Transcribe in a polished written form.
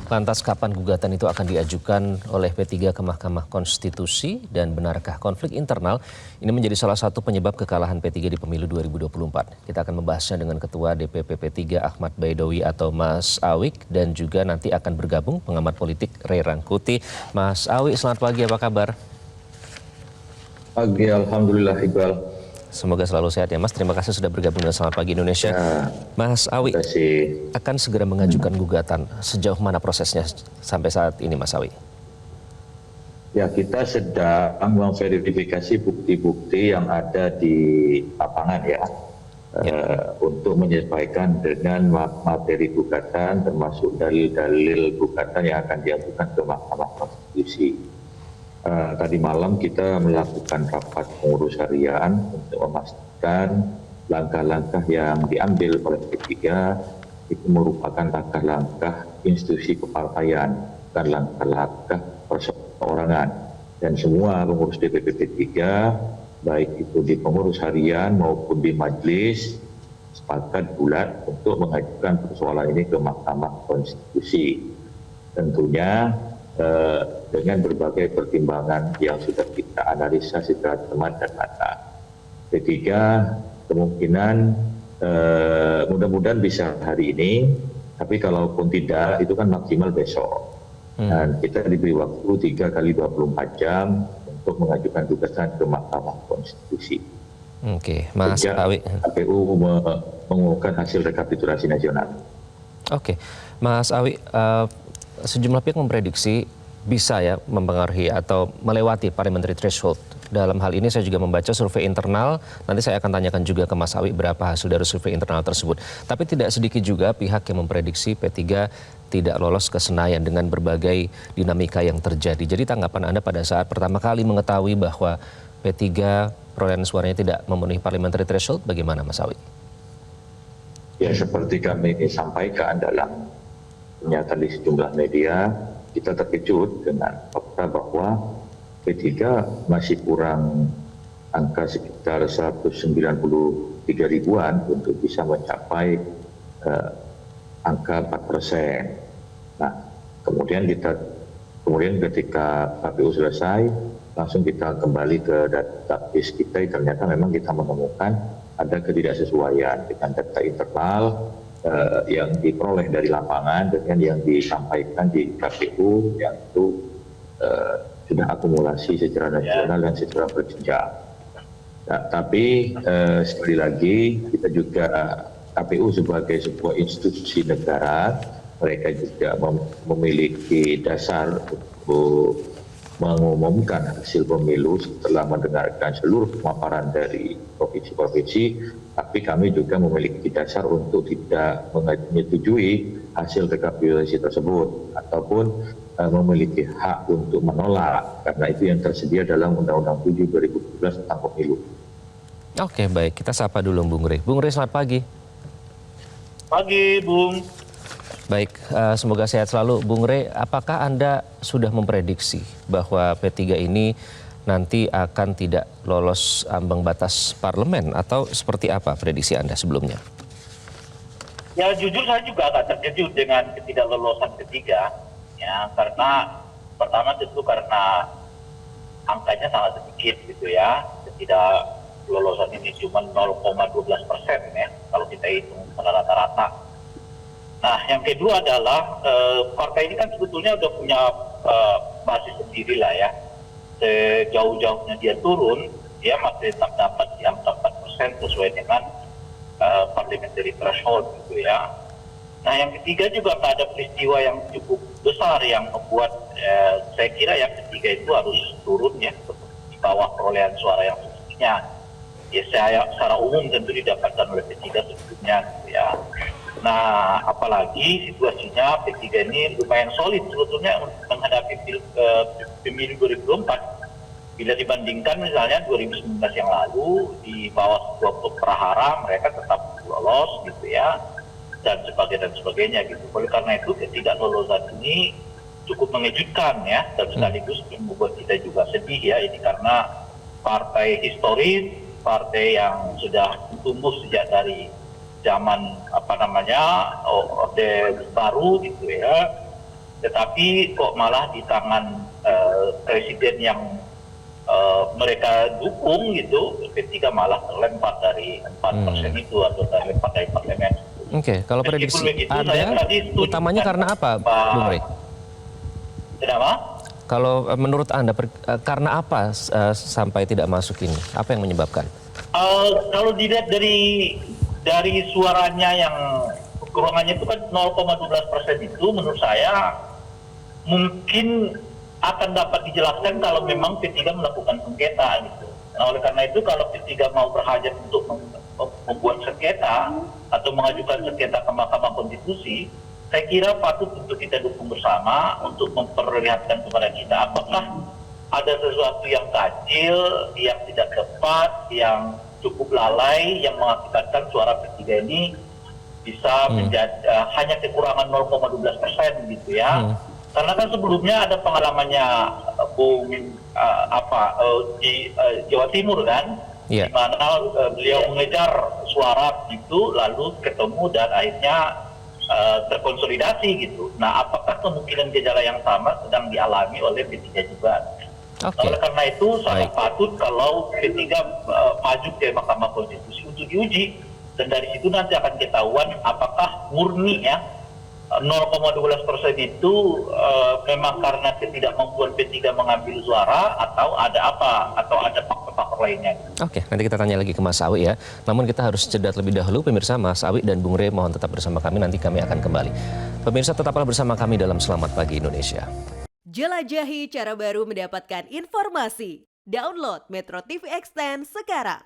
Lantas kapan gugatan itu akan diajukan oleh P3 ke Mahkamah Konstitusi dan benarkah konflik internal ini menjadi salah satu penyebab kekalahan P3 di pemilu 2024. Kita akan membahasnya dengan Ketua DPP P3 Ahmad Baidowi atau Mas Awik dan juga nanti akan bergabung pengamat politik Ray Rangkuti. Mas Awik, selamat pagi, apa kabar? Pagi, Alhamdulillah Iqbal. Semoga selalu sehat ya Mas. Terima kasih sudah bergabung dengan Selamat Pagi Indonesia. Ya, Mas Awi akan segera mengajukan gugatan. Sejauh mana prosesnya sampai saat ini Mas Awi? Ya, kita sedang memverifikasi bukti-bukti yang ada di lapangan ya. Untuk menyesuaikan dengan materi gugatan termasuk dalil-dalil gugatan yang akan diajukan ke Mahkamah Konstitusi. Tadi malam kita melakukan rapat pengurus harian untuk memastikan langkah-langkah yang diambil oleh P3 itu merupakan langkah-langkah institusi kepartaian, bukan langkah-langkah perseorangan. Dan semua pengurus DPP P3, baik itu di pengurus harian maupun di majelis, sepakat bulat untuk mengajukan persoalan ini ke Mahkamah Konstitusi. Tentunya dengan berbagai pertimbangan yang sudah kita analisa secara cermat dan matang. P3 kemungkinan mudah-mudahan bisa hari ini, tapi kalaupun tidak itu kan maksimal besok. Dan kita diberi waktu 3 kali 24 jam untuk mengajukan gugatan ke Mahkamah Konstitusi. Oke, Mas Awi. KPU mengumumkan hasil rekapitulasi nasional. Oke, Mas Awi, sejumlah pihak memprediksi bisa ya mempengaruhi atau melewati parliamentary threshold. Dalam hal ini saya juga membaca survei internal, nanti saya akan tanyakan juga ke Mas Awi berapa hasil dari survei internal tersebut. Tapi tidak sedikit juga pihak yang memprediksi P3 tidak lolos ke Senayan dengan berbagai dinamika yang terjadi. Jadi tanggapan Anda pada saat pertama kali mengetahui bahwa P3 perolehan suaranya tidak memenuhi parliamentary threshold, bagaimana Mas Awi? Ya, seperti kami sampaikan dalam pernyataan di sejumlah media, kita terkejut dengan fakta bahwa P3 masih kurang angka sekitar 193 ribuan untuk bisa mencapai angka 4%. Nah, kemudian ketika KPU selesai, langsung kita kembali ke database kita, ternyata memang kita menemukan ada ketidaksesuaian dengan data internal yang diperoleh dari lapangan dengan yang disampaikan di KPU yang itu sudah akumulasi secara nasional dan secara berjenjang. Nah, tapi sekali lagi kita juga KPU sebagai sebuah institusi negara, mereka juga memiliki dasar untuk mengumumkan hasil pemilu setelah mendengarkan seluruh pemaparan dari provinsi-provinsi, tapi kami juga memiliki dasar untuk tidak menyetujui hasil rekapitulasi tersebut ataupun memiliki hak untuk menolak, karena itu yang tersedia dalam Undang-Undang 7 2017 tentang pemilu. Oke, baik, kita sapa dulu Bung Ray. Bung Ray, selamat pagi. Pagi, Bung. Baik, semoga sehat selalu. Bung Ray, apakah Anda sudah memprediksi bahwa P3 ini nanti akan tidak lolos ambang batas parlemen atau seperti apa prediksi Anda sebelumnya? Ya, jujur saya juga agak terkejut dengan ketidaklolosan P3. Ya, karena pertama tentu karena angkanya sangat sedikit gitu ya. Ketidaklolosan ini cuma 0,12% ya kalau kita hitung rata-rata. Nah, yang kedua adalah partai ini kan sebetulnya udah punya basis sendiri lah ya. Sejauh-jauhnya dia turun, dia masih tetap dapat di angka 4% sesuai dengan parliamentary threshold gitu ya. Nah, yang ketiga juga nggak ada peristiwa yang cukup besar yang membuat saya kira yang ketiga itu harus turun ya di bawah perolehan suara yang semestinya. Ya, saya secara umum tentu didapatkan oleh P3 sebelumnya gitu ya. Nah, apalagi situasinya P3 ini lumayan solid sebetulnya menghadapi pemilu 2024. Bila dibandingkan misalnya 2019 yang lalu, di bawah sebuah prahara mereka tetap lolos gitu ya, dan sebagainya gitu. Oleh karena itu ketidaklolosan ini cukup mengejutkan ya, dan sekaligus membuat kita juga sedih ya, ini karena partai historis, partai yang sudah tumbuh sejak dari zaman Orde Baru gitu ya, tetapi kok malah di tangan presiden yang mereka dukung gitu, P3 malah terlempar dari 4% itu atau terlempar dari parlemen. Oke, kalau prediksi begitu, saya Anda, tadi setuju utamanya dengan karena apa, Bung Rey? Kenapa? Kalau menurut Anda, karena apa sampai tidak masuk ini? Apa yang menyebabkan? Kalau dilihat dari suaranya yang kekurangannya itu kan 0,12% itu, menurut saya mungkin akan dapat dijelaskan kalau memang P3 melakukan sengketa gitu. Nah, oleh karena itu kalau P3 mau berhajat untuk membuat sengketa atau mengajukan sengketa ke Mahkamah Konstitusi, saya kira patut untuk kita dukung bersama untuk memperlihatkan kepada kita apakah ada sesuatu yang kecil, yang tidak tepat, yang cukup lalai, yang mengakibatkan suara P3 ini bisa menjadi hanya kekurangan 0,12% gitu ya. Karena kan sebelumnya ada pengalamannya di Jawa Timur kan, di mana beliau mengejar suara itu lalu ketemu dan akhirnya terkonsolidasi gitu. Nah, apakah kemungkinan gejala yang sama sedang dialami oleh P3 juga? Oleh karena itu sangat patut kalau P3 maju ke Mahkamah Konstitusi untuk diuji, dan dari situ nanti akan ketahuan apakah murni ya 0,12% itu memang karena ketidakmampuan P3 mengambil suara atau ada apa, atau ada faktor-faktor lainnya. Oke, nanti kita tanya lagi ke Mas Awi ya. Namun kita harus jeda terlebih dahulu. Pemirsa, Mas Awi dan Bung Rey mohon tetap bersama kami, nanti kami akan kembali. Pemirsa, tetaplah bersama kami dalam Selamat Pagi Indonesia. Jelajahi cara baru mendapatkan informasi. Download Metro TV Extend sekarang.